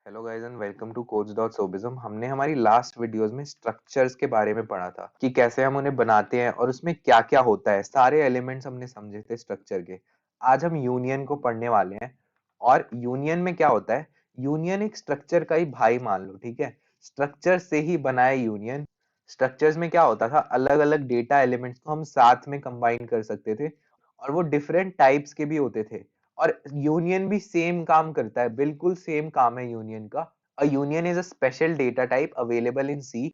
Hello guys and welcome to coach.sobism। हमने हमारी last videos में स्ट्रक्चर्स के बारे में पढ़ा था कि कैसे हम उन्हें बनाते हैं और उसमें क्या क्या होता है। सारे एलिमेंट्स हमने समझे थे स्ट्रक्चर के। आज हम यूनियन को पढ़ने वाले हैं। और यूनियन में क्या होता है, यूनियन एक स्ट्रक्चर का ही भाई मान लो, ठीक है। स्ट्रक्चर से ही बना है यूनियन। स्ट्रक्चर्स में क्या होता था, अलग अलग डेटा एलिमेंट्स को हम साथ में कंबाइन कर सकते थे और वो डिफरेंट टाइप्स के भी होते थे। और यूनियन भी सेम काम करता है, बिल्कुल सेम काम है यूनियन का। A union is a special data type available in C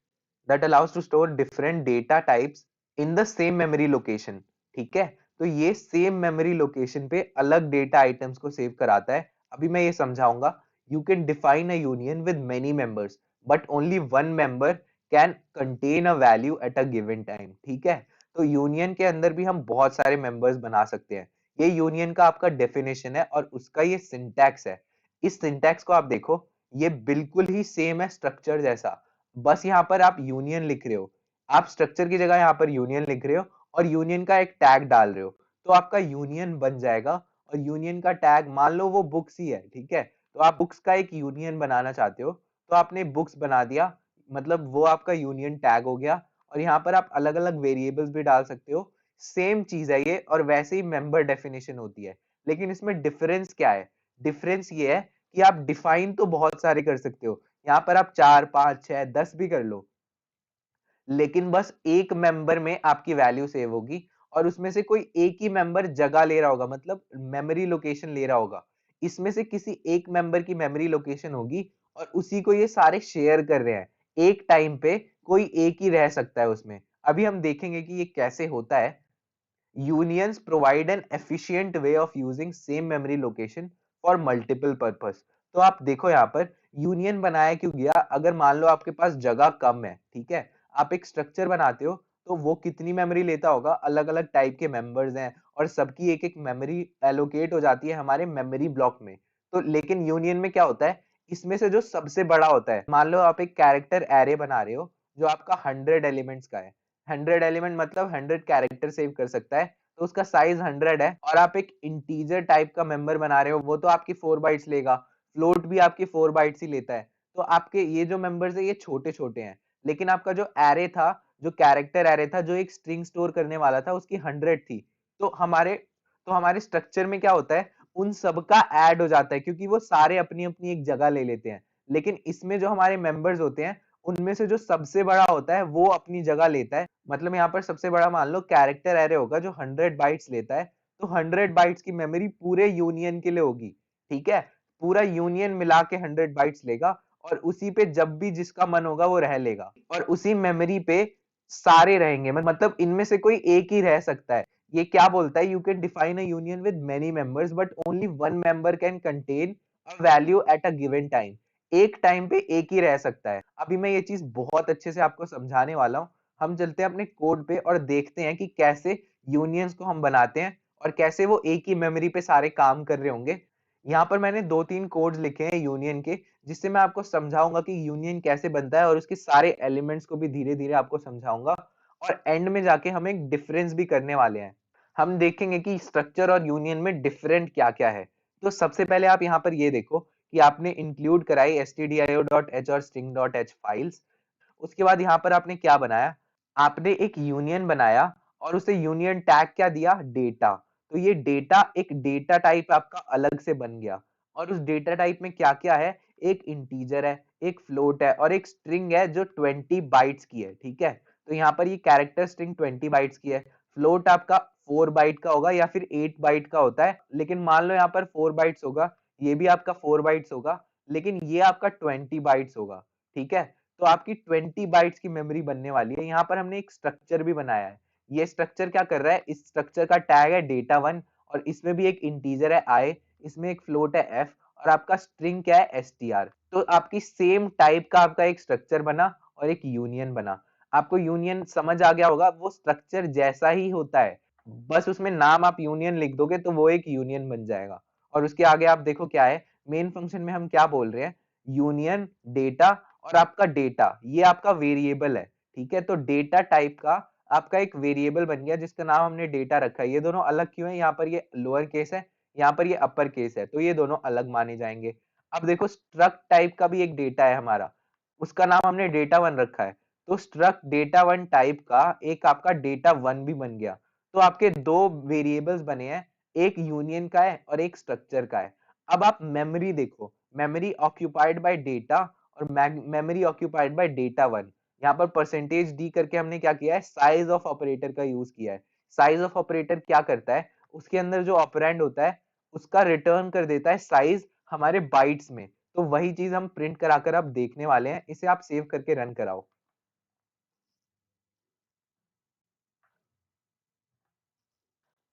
that allows to store different data types in the same memory location. ठीक है, तो ये सेम मेमोरी लोकेशन पे अलग डेटा आइटम्स को सेव कराता है। अभी मैं ये समझाऊंगा। You can define a union with many members but only one member can contain a value at a given time. ठीक है, तो यूनियन के अंदर भी हम बहुत सारे मेंबर्स बना सकते हैं। ये यूनियन का आपका डेफिनेशन है और उसका ये सिंटैक्स है। इस सिंटैक्स को आप देखो, ये बिल्कुल ही सेम है स्ट्रक्चर जैसा। बस यहाँ पर आप यूनियन लिख रहे हो, आप स्ट्रक्चर की जगह यहाँ पर यूनियन लिख रहे हो और यूनियन का एक टैग डाल रहे हो, तो आपका यूनियन बन जाएगा। और यूनियन का टैग मान लो वो बुक्स ही है, ठीक है। तो आप बुक्स का एक यूनियन बनाना चाहते हो, तो आपने बुक्स बना दिया, मतलब वो आपका यूनियन टैग हो गया। और यहाँ पर आप अलग अलग वेरिएबल्स भी डाल सकते हो। सेम चीज है ये, और वैसे ही मेंबर डेफिनेशन होती है। लेकिन इसमें डिफरेंस क्या है, डिफरेंस ये है कि आप डिफाइन तो बहुत सारे कर सकते हो, यहाँ पर आप 4 5 6 10 भी कर लो, लेकिन बस एक मेंबर में आपकी वैल्यू सेव होगी। और उसमें से कोई एक ही मेंबर जगह ले रहा होगा, मतलब मेमोरी लोकेशन ले रहा होगा। इसमें से किसी एक मेंबर की मेमोरी लोकेशन होगी और उसी को ये सारे शेयर कर रहे हैं। एक टाइम पे कोई एक ही रह सकता है उसमें। अभी हम देखेंगे कि ये कैसे होता है। Unions provide an efficient way of using same memory location for multiple purpose। तो आप देखो यहाँ पर यूनियन बनाया क्यों गया, अगर मान लो आपके पास जगह कम है, ठीक है, आप एक स्ट्रक्चर बनाते हो, तो वो कितनी मेमोरी लेता होगा, अलग अलग टाइप के मेंबर्स हैं और सबकी एक एक मेमोरी एलोकेट हो जाती है हमारे मेमोरी ब्लॉक में। तो लेकिन यूनियन में क्या होता है, इसमें से जो सबसे बड़ा होता है, मान लो आप एक कैरेक्टर एरे बना रहे हो जो आपका 100 एलिमेंट्स का है। 100 एलिमेंट मतलब 100 कैरेक्टर सेव कर सकता है, तो उसका साइज 100 है। और आप एक इंटीजर टाइप का मेंबर बना रहे हो, वो तो आपकी 4 बाइट्स लेगा, फ्लोट भी आपकी 4 बाइट्स ही लेता है। तो आपके ये जो मेंबर्स है ये छोटे छोटे हैं। लेकिन आपका जो एरे था, जो कैरेक्टर एरे था, जो एक स्ट्रिंग स्टोर करने वाला था, उसकी 100 थी। तो हमारे स्ट्रक्चर में क्या होता है, उन सबका ऐड हो जाता है, क्योंकि वो सारे अपनी अपनी एक जगह ले लेते हैं। लेकिन इसमें जो हमारे मेंबर्स होते हैं, उनमें से जो सबसे बड़ा होता है वो अपनी जगह लेता है। मतलब यहाँ पर सबसे बड़ा मान लो कैरेक्टर एरे होगा जो 100 बाइट्स लेता है, तो 100 बाइट्स की मेमोरी पूरे यूनियन के लिए होगी। ठीक है, पूरा यूनियन मिला के 100 बाइट्स लेगा और उसी पे जब भी जिसका मन होगा वो रह लेगा, और उसी मेमोरी पे सारे रहेंगे। मतलब इनमें से कोई एक ही रह सकता है। ये क्या बोलता है, you can define a union with many members but only one member can contain a value at a given time. एक टाइम पे एक ही रह सकता है। अभी मैं ये चीज बहुत अच्छे से आपको समझाने वाला हूँ। हम चलते हैं अपने कोड पे और देखते हैं कि कैसे यूनियंस को हम बनाते हैं और कैसे वो एक ही मेमोरी पे सारे काम कर रहे होंगे। यहाँ पर मैंने 2 3 कोड्स लिखे हैं यूनियन के, जिससे मैं आपको समझाऊंगा कि यूनियन कैसे बनता है और उसके सारे एलिमेंट्स को भी धीरे धीरे आपको समझाऊंगा। और एंड में जाके हम एक डिफरेंस भी करने वाले हैं। हम देखेंगे कि स्ट्रक्चर और यूनियन में डिफरेंट क्या क्या है। तो सबसे पहले आप यहाँ पर ये देखो कि आपने इंक्लूड कराई stdio.h और string.h फाइल्स। उसके बाद यहाँ पर आपने क्या बनाया, आपने एक यूनियन बनाया और उसे यूनियन टैग क्या दिया, डेटा। तो ये डेटा एक डेटा टाइप आपका अलग से बन गया। और उस डेटा टाइप में क्या क्या है, एक इंटीजर है, एक फ्लोट है और एक स्ट्रिंग है जो 20 बाइट्स की है। ठीक है, तो यहाँ पर ये कैरेक्टर स्ट्रिंग 20 बाइट्स की है। फ्लोट आपका 4 बाइट का होगा या फिर 8 बाइट का होता है, लेकिन मान लो यहाँ पर 4 बाइट्स होगा, ये भी आपका 4 बाइट्स होगा, लेकिन ये आपका 20 बाइट्स होगा। ठीक है, तो आपकी 20 बाइट्स की मेमोरी बनने वाली है। यहाँ पर हमने एक स्ट्रक्चर भी बनाया है। ये स्ट्रक्चर क्या कर रहा है, इस स्ट्रक्चर का टैग है डेटा 1 और इसमें भी एक इंटीजर है आई, इसमें एक फ्लोट है एफ और आपका स्ट्रिंग क्या है एसटीआर। तो आपकी सेम टाइप का आपका एक स्ट्रक्चर बना और एक यूनियन बना। आपको यूनियन समझ आ गया होगा, वो स्ट्रक्चर जैसा ही होता है, बस उसमें नाम आप यूनियन लिख दोगे तो वो एक यूनियन बन जाएगा। और उसके आगे आप देखो क्या है, मेन फंक्शन में हम क्या बोल रहे हैं, यूनियन डेटा और आपका डेटा ये आपका वेरिएबल है। ठीक है, तो डेटा टाइप का आपका एक वेरिएबल बन गया जिसका नाम हमने डेटा रखा है। ये दोनों अलग क्यों है, यहाँ पर ये लोअर केस है, यहाँ पर ये अपर केस है, तो ये दोनों अलग माने जाएंगे। अब देखो स्ट्रक्ट टाइप का भी एक डेटा है हमारा, उसका नाम हमने डेटा वन रखा है, तो स्ट्रक्ट डेटा वन टाइप का एक आपका डेटा वन भी बन गया। तो आपके दो वेरिएबल्स बने हैं, एक यूनियन का है और एक स्ट्रक्चर का है। अब आप मेमोरी देखो, मेमोरी ऑक्यूपाइड बाय डेटा और memory occupied by data one. यहाँ पर परसेंटेज डी करके हमने क्या किया है, साइज ऑफ ऑपरेटर का यूज किया है। साइज ऑफ ऑपरेटर क्या करता है, उसके अंदर जो ऑपरेंड होता है उसका रिटर्न कर देता है साइज हमारे बाइट्स में। तो वही चीज हम प्रिंट कराकर अब देखने वाले हैं, इसे आप सेव करके रन कराओ।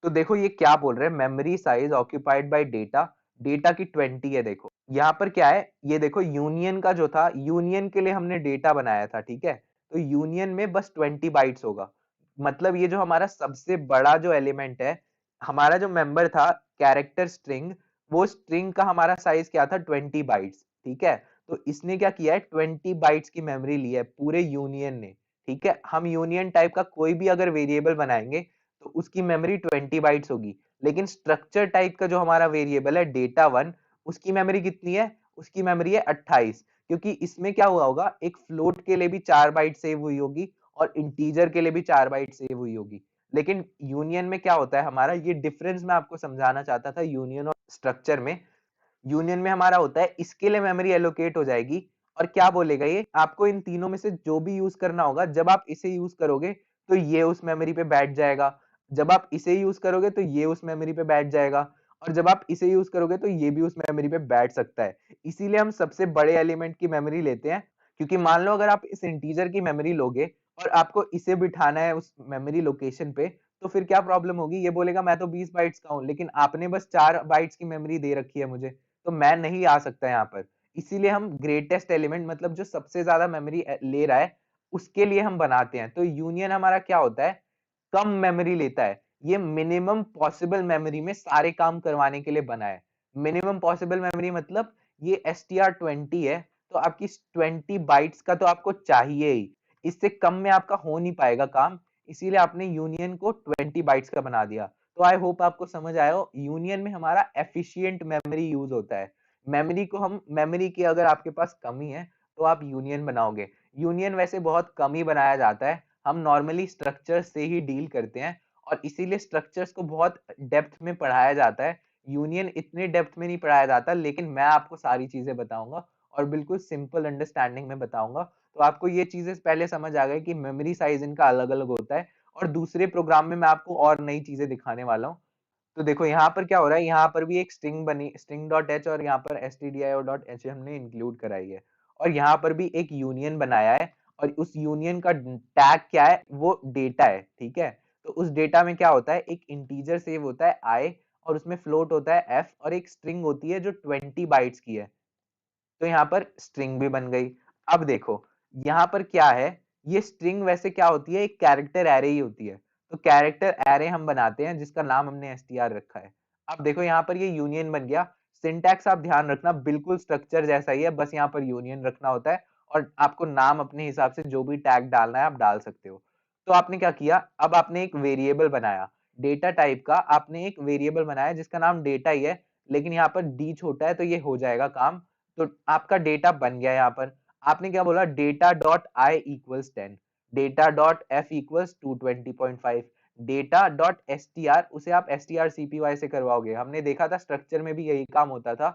तो देखो ये क्या बोल रहे हैं, memory size occupied by data, data की 20 है। देखो यहाँ पर क्या है, ये देखो यूनियन का जो था, यूनियन के लिए हमने डेटा बनाया था, ठीक है, तो यूनियन में बस 20 बाइट्स होगा। मतलब ये जो हमारा सबसे बड़ा जो एलिमेंट है, हमारा जो मेंबर था कैरेक्टर स्ट्रिंग, वो स्ट्रिंग का हमारा साइज क्या था, 20 बाइट्स, ठीक है। तो इसने क्या किया है, 20 बाइट्स की मेमोरी ली है पूरे यूनियन ने, ठीक है। हम यूनियन टाइप का कोई भी अगर वेरिएबल बनाएंगे तो उसकी मेमोरी 20 बाइट्स होगी, लेकिन स्ट्रक्चर टाइप का जो हमारा वेरिएबल है डेटा वन, उसकी मेमोरी कितनी है, उसकी मेमोरी है 28। क्योंकि इसमें क्या हुआ होगा, एक फ्लोट के लिए भी 4 बाइट सेव हुई होगी और इंटीजर के लिए भी 4 बाइट सेव हुई होगी। लेकिन यूनियन में क्या होता है हमारा, ये डिफरेंस मैं आपको समझाना चाहता था यूनियन और स्ट्रक्चर में। यूनियन में हमारा होता है इसके लिए मेमोरी एलोकेट हो जाएगी, और क्या बोलेगा ये, आपको इन तीनों में से जो भी यूज करना होगा, जब आप इसे यूज करोगे तो ये उस मेमोरी पे बैठ जाएगा, जब आप इसे यूज करोगे तो ये उस मेमोरी पे बैठ जाएगा, और जब आप इसे यूज करोगे तो ये भी उस मेमोरी पे बैठ सकता है। इसीलिए हम सबसे बड़े एलिमेंट की मेमोरी लेते हैं। क्योंकि मान लो अगर आप इस इंटीजर की मेमोरी लोगे और आपको इसे बिठाना है उस मेमोरी लोकेशन पे, तो फिर क्या प्रॉब्लम होगी, ये बोलेगा मैं तो 20 बाइट्स का हूं, लेकिन आपने बस 4 बाइट्स की मेमोरी दे रखी है मुझे, तो मैं नहीं आ सकता यहाँ पर। इसीलिए हम ग्रेटेस्ट एलिमेंट, मतलब जो सबसे ज्यादा मेमोरी ले रहा है, उसके लिए हम बनाते हैं। तो यूनियन हमारा क्या होता है, कम मेमोरी लेता है, ये मिनिमम पॉसिबल मेमोरी में सारे काम करवाने के लिए बना है। मिनिमम पॉसिबल मेमोरी मतलब ये STR20 है, तो आपकी 20 बाइट्स का तो आपको चाहिए ही, इससे कम में आपका हो नहीं पाएगा काम। इसीलिए आपने यूनियन को 20 बाइट्स का बना दिया। तो आई होप आपको समझ आया हो, यूनियन में हमारा एफिशिएंट मेमोरी यूज होता है। मेमोरी को हम, मेमोरी की अगर आपके पास कमी है तो आप यूनियन बनाओगे। यूनियन वैसे बहुत कम ही बनाया जाता है, हम नॉर्मली स्ट्रक्चर से ही डील करते हैं, और इसीलिए स्ट्रक्चर्स को बहुत डेप्थ में पढ़ाया जाता है। यूनियन इतने डेप्थ में नहीं पढ़ाया जाता, लेकिन मैं आपको सारी चीजें बताऊंगा और बिल्कुल सिंपल अंडरस्टैंडिंग में बताऊंगा। तो आपको ये चीजें पहले समझ आ गई कि मेमोरी साइज इनका अलग अलग होता है, और दूसरे प्रोग्राम में मैं आपको और नई चीजें दिखाने वाला हूँ। तो देखो यहाँ पर क्या हो रहा है, यहाँ पर भी एक स्ट्रिंग बनी, स्ट्रिंग डॉट एच, और यहाँ पर stdio डॉट एच हमने इंक्लूड कराई है, और यहाँ पर भी एक यूनियन बनाया है, और उस यूनियन का टैग क्या है, वो डेटा है, ठीक है। तो उस डेटा में क्या होता है, एक इंटीजर सेव होता है आई, और उसमें फ्लोट होता है एफ, और एक स्ट्रिंग होती है जो 20 बाइट्स की है। तो यहाँ पर स्ट्रिंग भी बन गई। अब देखो यहाँ पर क्या है, ये स्ट्रिंग वैसे क्या होती है, एक कैरेक्टर एरे ही होती है। तो कैरेक्टर एरे हम बनाते हैं जिसका नाम हमने str रखा है। अब देखो यहाँ पर ये यूनियन बन गया। सिंटैक्स आप ध्यान रखना बिल्कुल स्ट्रक्चर जैसा ही है, बस यहाँ पर यूनियन रखना होता है, और आपको नाम अपने हिसाब से जो भी टैग डालना है आप डाल सकते हो। तो आपने क्या किया, अब आपने एक वेरिएबल बनाया, डेटा टाइप का आपने एक वेरिएबल बनाया जिसका नाम डेटा ही है, लेकिन यहाँ पर डी छोटा है तो ये हो जाएगा काम। तो आपका डेटा बन गया। यहाँ पर आपने क्या बोला, data dot I equals 10, data dot F equals 220.5, data dot S T R, उसे आप S T R C P Y से करवाओगे। हमने देखा था स्ट्रक्चर में भी यही काम होता था,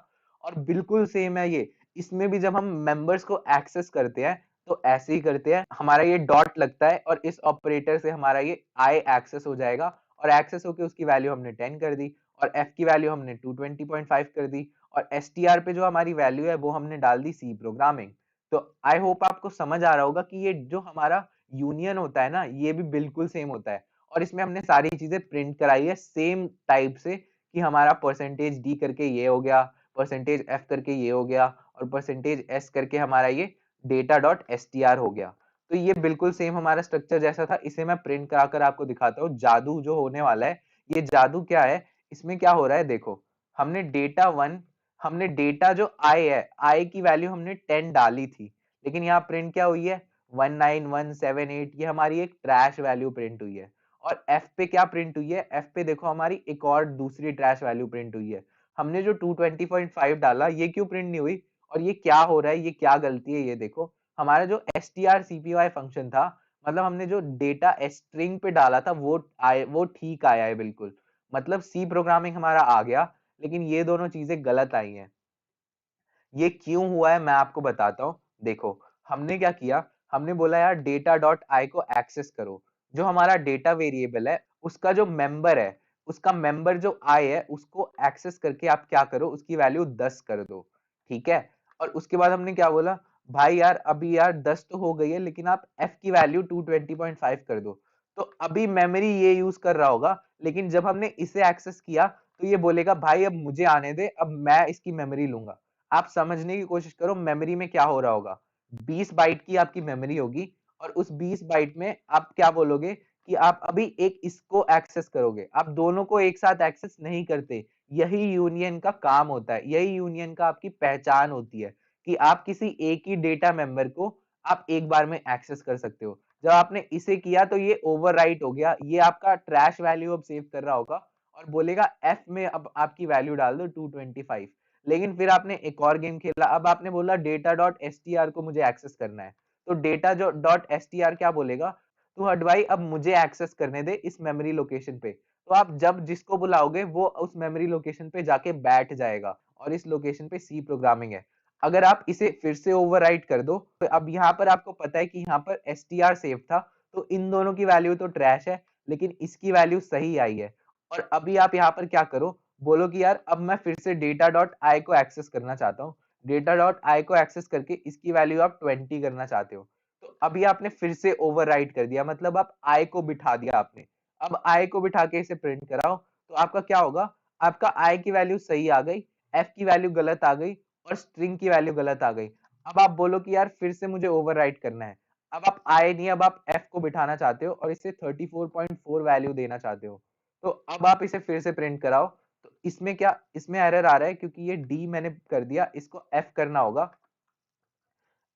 और बिल्कुल सेम है ये। इसमें भी जब हम मेंबर्स को एक्सेस करते हैं तो ऐसे ही करते हैं, हमारा ये डॉट लगता है और इस ऑपरेटर से हमारा ये आई एक्सेस हो जाएगा, और एक्सेस होके उसकी वैल्यू हमने 10 कर दी, और एफ की वैल्यू हमने 220.5 कर दी, और str पे जो हमारी वैल्यू है वो हमने डाल दी सी प्रोग्रामिंग। तो आई होप आपको समझ आ रहा होगा कि ये जो हमारा यूनियन होता है ना, ये भी बिल्कुल सेम होता है, और इसमें हमने सारी चीजें प्रिंट कराई है सेम टाइप से, कि हमारा परसेंटेज डी करके ये हो गया, परसेंटेज एफ करके ये हो गया, और परसेंटेज एस करके हमारा ये data dot S T are हो गया। तो ये बिल्कुल सेम हमारा स्ट्रक्चर जैसा था, इसे मैं प्रिंट कराकर आपको दिखाता हूँ। जादू जो होने वाला है, ये जादू क्या है, इसमें क्या हो रहा है देखो, हमने डेटा वन, हमने डेटा जो आई है, आई की वैल्यू हमने 10 डाली थी, लेकिन यहाँ प्रिंट क्या हुई है, 19178, ये हमारी एक ट्रैश वैल्यू प्रिंट हुई है। और एफ पे क्या प्रिंट हुई है, एफ पे देखो हमारी एक और दूसरी ट्रैश वैल्यू प्रिंट हुई है। हमने जो 220.5 डाला ये क्यों प्रिंट नहीं हुई, और ये क्या हो रहा है, ये क्या गलती है, ये देखो। हमारा जो strcpy फंक्शन था, मतलब हमने जो डेटा स्ट्रिंग पे डाला था वो ठीक आया है बिल्कुल, मतलब सी प्रोग्रामिंग हमारा आ गया, लेकिन ये दोनों चीजें गलत आई हैं। ये क्यों हुआ है मैं आपको बताता हूँ। देखो, हमने क्या किया, हमने बोला यार डेटा डॉट आई को एक्सेस करो। जो हमारा डेटा वेरिएबल है उसका जो मेंबर है, उसका मेंबर जो आई है उसको एक्सेस करके आप क्या करो, उसकी वैल्यू 10 कर दो। ठीक है, और उसके बाद हमने क्या बोला, भाई यार अभी यार 10 तो हो गई है, लेकिन आप एफ की वैल्यू 220.5 कर दो। तो अभी मेमोरी ये यूज कर रहा होगा, लेकिन जब हमने इसे एक्सेस किया तो ये बोलेगा भाई अब मुझे आने दे, अब मैं इसकी मेमोरी लूंगा। आप समझने की कोशिश करो मेमोरी में क्या हो रहा होगा। 20 बाइट की आपकी मेमोरी होगी, और उस 20 बाइट में आप क्या बोलोगे कि आप अभी एक इसको एक्सेस करोगे, आप दोनों को एक साथ एक्सेस नहीं करते। यही यूनियन का काम होता है, यही यूनियन का आपकी पहचान होती है, कि आप किसी एक ही डेटा मेंबर को आप एक बार में एक्सेस कर सकते हो। जब आपने इसे किया तो ये ओवरराइट हो गया, ये आपका ट्रैश वैल्यू अब सेव कर रहा होगा, और बोलेगा एफ में अब आपकी वैल्यू डाल दो 225। लेकिन फिर आपने एक और गेम खेला, अब आपने बोला data dot S T are को मुझे एक्सेस करना है। तो डेटा जो डॉट एस टी आर क्या बोलेगा, तो हट भाई अब मुझे एक्सेस करने दे इस मेमोरी लोकेशन पे। तो आप जब जिसको बुलाओगे वो उस मेमोरी लोकेशन पे जाके बैठ जाएगा, और इस लोकेशन पे सी प्रोग्रामिंग है। अगर आप इसे फिर से ओवरराइट कर दो, तो अब यहाँ पर आपको पता है कि यहाँ पर एस टी आर सेव था, तो इन दोनों की वैल्यू तो ट्रैश है, लेकिन इसकी वैल्यू सही आई है। और अभी आप यहाँ पर क्या करो, बोलो कि यार अब मैं फिर से डेटा डॉट आई को एक्सेस करना चाहता हूँ। डेटा डॉट आई को एक्सेस करके इसकी वैल्यू आप 20 करना चाहते हो। तो अभी आपने फिर से ओवरराइट कर दिया, मतलब आप आई को बिठा दिया आपने। अब आई को बिठा के इसे प्रिंट कराओ, तो आपका क्या होगा, आपका आई की वैल्यू सही आ गई, एफ की वैल्यू गलत आ गई, और स्ट्रिंग की वैल्यू गलत आ गई। अब आप बोलो कि यार फिर से मुझे ओवरराइट करना है। अब आप आई नहीं, अब आप एफ को बिठाना चाहते हो और इसे 34.4 वैल्यू देना चाहते हो। तो अब आप इसे फिर से प्रिंट कराओ। तो इसमें क्या, इसमें एरर आ रहा है क्योंकि ये डी मैंने कर दिया, इसको एफ करना होगा।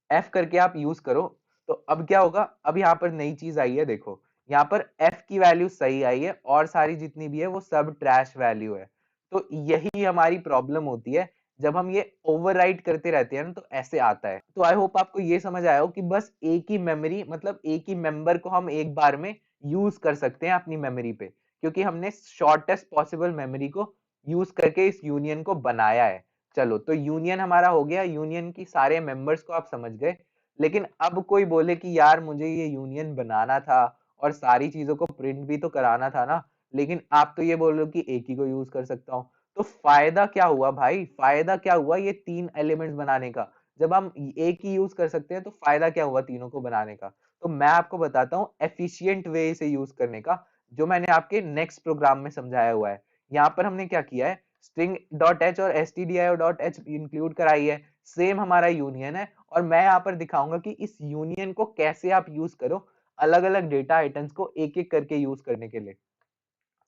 एफ करके आप यूज करो। तो अब क्या होगा, अब यहाँ पर नई चीज आई है, देखो यहाँ पर एफ की वैल्यू सही आई है, और सारी जितनी भी है वो सब ट्रैश वैल्यू है। तो यही हमारी प्रॉब्लम होती है, जब हम ये ओवरराइट करते रहते हैं ना, तो ऐसे आता है। तो आई होप आपको ये समझ आया हो कि बस एक ही मेमोरी, मतलब एक ही मेंबर को हम एक बार में यूज कर सकते हैं अपनी मेमोरी पे, क्योंकि हमने शॉर्टेस्ट पॉसिबल मेमोरी को यूज करके इस यूनियन को बनाया है। चलो, तो यूनियन हमारा हो गया, यूनियन की सारे मेंबर्स को आप समझ गए। लेकिन अब कोई बोले कि यार मुझे ये यूनियन बनाना था और सारी चीजों को प्रिंट भी तो कराना था ना, लेकिन आप तो ये बोल रहे हो कि एक ही को यूज कर सकता हूँ। तो फायदा क्या हुआ भाई, फायदा क्या हुआ ये 3 एलिमेंट्स बनाने का? जब हम एक ही यूज कर सकते हैं तो फायदा क्या हुआ तीनों को बनाने का? तो मैं आपको बताता हूँ एफिशिएंट वे से यूज करने का, जो मैंने आपके नेक्स्ट प्रोग्राम में समझाया हुआ है। यहाँ पर हमने क्या किया है, स्ट्रिंग डॉट एच और stdio डॉट एच इंक्लूड कराई है, सेम हमारा यूनियन है। और मैं यहाँ पर दिखाऊंगा कि इस यूनियन को कैसे आप यूज करो, अलग अलग डेटा आइटम्स को एक एक करके यूज करने के लिए।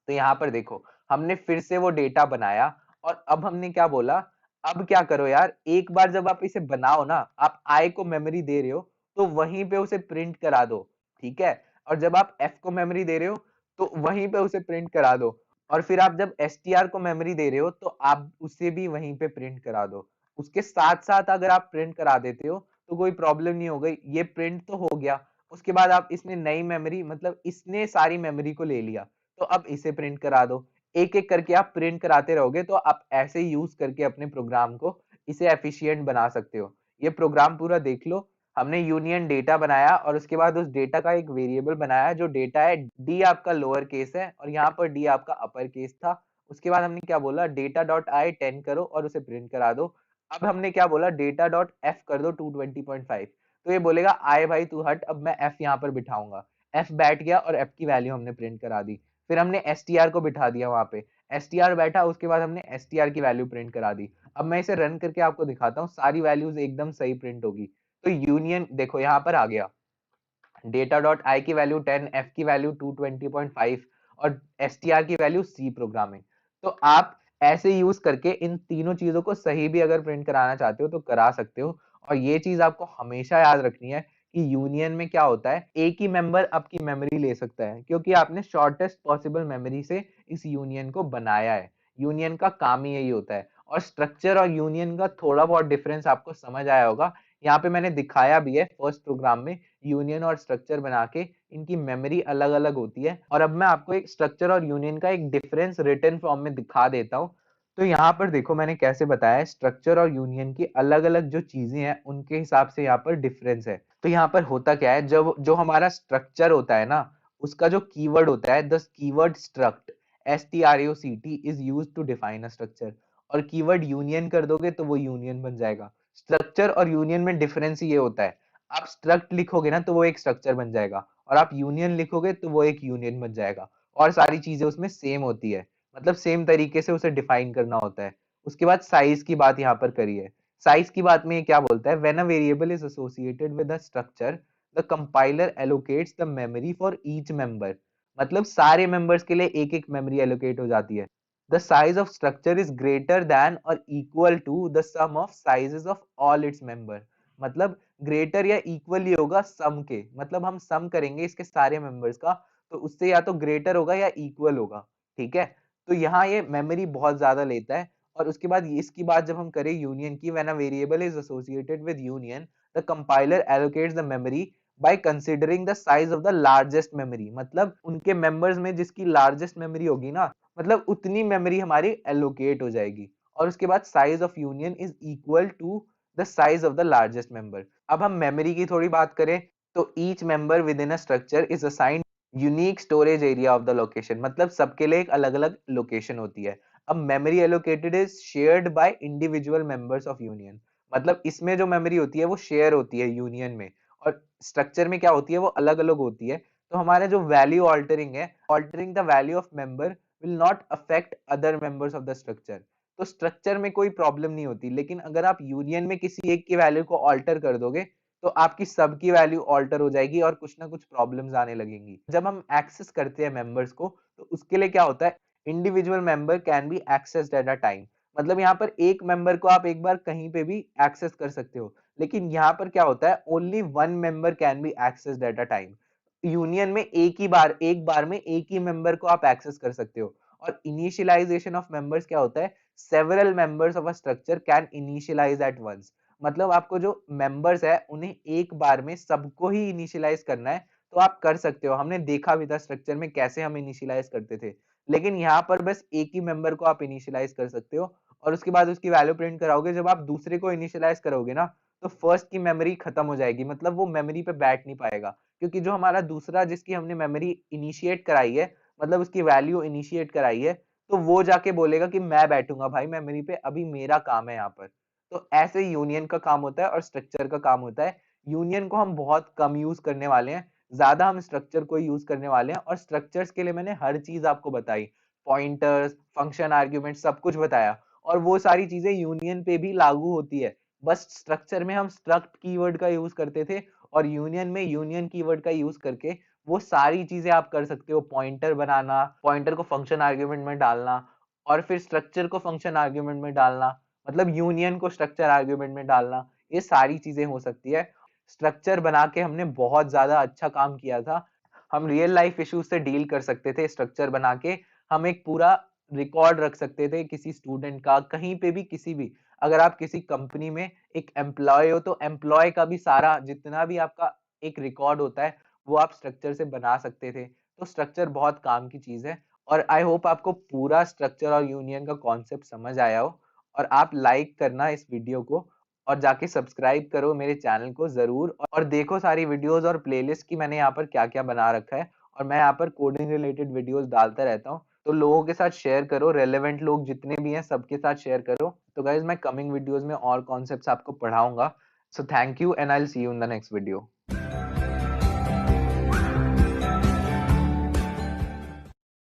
तो यहाँ पर देखो, हमने फिर से वो डेटा बनाया, और अब हमने क्या बोला, अब क्या करो यार, एक बार जब आप इसे बनाओ ना, आप आई को मेमोरी दे रहे हो, तो वहीं पे उसे प्रिंट करा दो। ठीक है, और जब आप एफ को मेमोरी दे रहे हो, तो वहीं पे उसे प्रिंट करा दो। और फिर आप जब एसटीआर को मेमोरी दे रहे हो, तो आप उसे भी वहीं पे प्रिंट करा दो। उसके साथ साथ अगर आप प्रिंट करा देते हो तो कोई प्रॉब्लम नहीं हो गई, ये प्रिंट तो हो गया। उसके बाद आप इसने नई मेमोरी, मतलब इसने सारी मेमोरी को ले लिया, तो अब इसे प्रिंट करा दो। एक एक करके आप प्रिंट कराते रहोगे, तो आप ऐसे ही यूज करके अपने प्रोग्राम को इसे एफिशिएंट बना सकते हो। ये प्रोग्राम पूरा देख लो। हमने यूनियन डेटा बनाया, और उसके बाद उस डेटा का एक वेरिएबल बनाया, जो डेटा है डी आपका लोअर केस है और यहाँ पर डी आपका अपर केस था। उसके बाद हमने क्या बोला, डेटा डॉट आई 10 करो और उसे प्रिंट करा दो। अब हमने क्या बोला, डेटा डॉट एफ कर दो 220.5। तो ये बोलेगा आए भाई तू हट, अब मैं एफ यहाँ पर बिठाऊंगा। एफ बैठ गया और एफ की वैल्यू हमने प्रिंट करा दी। फिर हमने एस टी आर को बिठा दिया वहां पे, एस टी आर बैठा, उसके बाद हमने एस टी आर की वैल्यू प्रिंट करा दी। अब मैं इसे रन करके आपको दिखाता हूँ, सारी वैल्यूज एकदम सही प्रिंट होगी। तो यूनियन देखो यहाँ पर आ गया, डेटा डॉट आई की वैल्यू 10, एफ की वैल्यू 220.5, और एस टी आर की वैल्यू सी प्रोग्रामिंग। तो आप ऐसे यूज करके इन तीनों चीजों को सही भी अगर प्रिंट कराना चाहते हो तो करा सकते हो। और ये चीज आपको हमेशा याद रखनी है कि यूनियन में क्या होता है, एक ही मेंबर आपकी मेमोरी ले सकता है, क्योंकि आपने शॉर्टेस्ट पॉसिबल मेमोरी से इस यूनियन को बनाया है। यूनियन का काम ही यही होता है। और स्ट्रक्चर और यूनियन का थोड़ा बहुत डिफरेंस आपको समझ आया होगा, यहाँ पे मैंने दिखाया भी है फर्स्ट प्रोग्राम में। यूनियन और स्ट्रक्चर बना के इनकी मेमोरी अलग अलग होती है। और अब मैं आपको एक स्ट्रक्चर और यूनियन का एक डिफरेंस रिटन फॉर्म में दिखा देता हूँ। तो यहाँ पर देखो मैंने कैसे बताया है, स्ट्रक्चर और यूनियन की अलग अलग जो चीजें हैं उनके हिसाब से यहाँ पर डिफरेंस है। तो यहाँ पर होता क्या है, जब जो हमारा स्ट्रक्चर होता है ना, उसका जो कीवर्ड होता है, the keyword struct, STRUCT is used to define a structure. और कीवर्ड यूनियन कर दोगे तो वो यूनियन बन जाएगा। स्ट्रक्चर और यूनियन में डिफरेंस ये होता है, आप स्ट्रक्ट लिखोगे ना तो वो एक स्ट्रक्चर बन जाएगा, और आप यूनियन लिखोगे तो वो एक यूनियन बन जाएगा। और सारी चीजें उसमें सेम होती है, मतलब सेम तरीके से उसे डिफाइन करना होता है। उसके बाद साइज की बात यहाँ पर करी है। साइज की बात में ये क्या बोलता है, when a variable is associated with a structure, the compiler allocates the memory for each member. मतलब सारे मेंबर्स के लिए एक एक मेमोरी एलोकेट हो जाती है। The size of structure is greater than और equal to the sum of sizes of all its member. मतलब ग्रेटर या इक्वल ही होगा सम के, मतलब हम सम करेंगे इसके सारे मेंबर्स का, तो उससे या तो ग्रेटर होगा या इक्वल होगा। ठीक है, तो यहाँ ये मेमोरी बहुत ज्यादा लेता है। और उसके बाद इसकी बात जब हम करें यूनियन की, when a variable is associated with union, the compiler allocates the memory by considering the size of the largest memory. मतलब उनके मेंबर्स में जिसकी लार्जेस्ट मेमोरी होगी ना, मतलब उतनी मेमोरी हमारी एलोकेट हो जाएगी। और उसके बाद size of union is equal to the size of the largest member. अब हम मेमोरी की थोड़ी बात करें, तो each member within a structure is assigned unique storage area of the location. मतलब सबके लिए एक अलग अलग लोकेशन होती है। अब memory allocated is shared by individual members of union. मतलब इसमें जो मेमोरी होती है वो शेयर होती है यूनियन में, और स्ट्रक्चर में क्या होती है वो अलग अलग होती है। तो हमारा जो वैल्यू ऑल्टरिंग है, altering the value of member will not affect other members of the structure. तो स्ट्रक्चर में कोई प्रॉब्लम नहीं होती, लेकिन अगर आप यूनियन में किसी एक की वैल्यू को ऑल्टर कर दोगे तो आपकी सबकी वैल्यू ऑल्टर हो जाएगी और कुछ ना कुछ प्रॉब्लम्स आने लगेंगी। जब हम एक्सेस करते हैं मेंबर्स को, तो उसके लिए क्या होता है, individual member can be accessed at a time. मतलब यहाँ पर एक मेंबर को आप एक बार कहीं पे भी एक्सेस कर सकते हो, लेकिन यहाँ पर क्या होता है, only one member can be accessed at a time. Union में एक बार में एक ही मेंबर को आप एक्सेस कर सकते हो। और इनिशियलाइजेशन ऑफ मेंबर्स क्या होता है, several members of a structure can initialize at once. मतलब आपको जो मेंबर्स है उन्हें एक बार में सबको ही इनिशियलाइज करना है, तो आप कर सकते हो। हमने देखा भी था स्ट्रक्चर में कैसे हम इनिशियलाइज करते थे, लेकिन यहाँ पर बस एक ही मेंबर को आप इनिशियलाइज कर सकते हो, और उसके बाद उसकी वैल्यू प्रिंट कराओगे। जब आप दूसरे को इनिशियलाइज करोगे ना, तो फर्स्ट की मेमोरी खत्म हो जाएगी, मतलब वो मेमोरी पे बैठ नहीं पाएगा, क्योंकि जो हमारा दूसरा जिसकी हमने मेमोरी इनिशिएट कराई है, मतलब उसकी वैल्यू इनिशिएट कराई है, तो वो जाके बोलेगा कि मैं बैठूंगा भाई मेमोरी पे, अभी मेरा काम है यहाँ पर। तो ऐसे यूनियन का काम होता है और स्ट्रक्चर का काम होता है। यूनियन को हम बहुत कम यूज करने वाले हैं, ज्यादा हम स्ट्रक्चर को यूज करने वाले हैं। और स्ट्रक्चर्स के लिए मैंने हर चीज आपको बताई, पॉइंटर्स, फंक्शन, आर्ग्यूमेंट, सब कुछ बताया, और वो सारी चीजें यूनियन पे भी लागू होती है। बस स्ट्रक्चर में हम स्ट्रक्ट कीवर्ड का यूज करते थे, और यूनियन में यूनियन कीवर्ड का यूज करके वो सारी चीजें आप कर सकते हो। पॉइंटर बनाना, पॉइंटर को फंक्शन आर्ग्यूमेंट में डालना, और फिर स्ट्रक्चर को फंक्शन आर्ग्यूमेंट में डालना, मतलब यूनियन को स्ट्रक्चर आर्ग्यूमेंट में डालना, ये सारी चीजें हो सकती है। स्ट्रक्चर बना के हमने बहुत ज्यादा अच्छा काम किया था। हम रियल लाइफ इश्यूज से डील कर सकते थे स्ट्रक्चर बना के। हम एक पूरा रिकॉर्ड रख सकते थे किसी स्टूडेंट का, कहीं पे भी, किसी भी, अगर आप किसी कंपनी में एक एम्प्लॉय हो, तो एम्प्लॉय का भी सारा जितना भी आपका एक रिकॉर्ड होता है वो आप स्ट्रक्चर से बना सकते थे। तो स्ट्रक्चर बहुत काम की चीज है। और आई होप आपको पूरा स्ट्रक्चर और यूनियन का कॉन्सेप्ट समझ आया हो। और आप लाइक करना इस वीडियो को, और जाके सब्सक्राइब करो मेरे चैनल को जरूर, और देखो सारी वीडियोस और प्लेलिस्ट की मैंने यहाँ पर क्या क्या बना रखा है। और मैं यहाँ पर कोडिंग रिलेटेड वीडियोस डालता रहता हूँ, तो लोगों के साथ शेयर करो, रेलेवेंट लोग जितने भी हैं सबके साथ शेयर करो। तो गाइज मैं कमिंग वीडियोस में और कॉन्सेप्ट्स आपको पढ़ाऊंगा। So thank you and I will see you in the next video.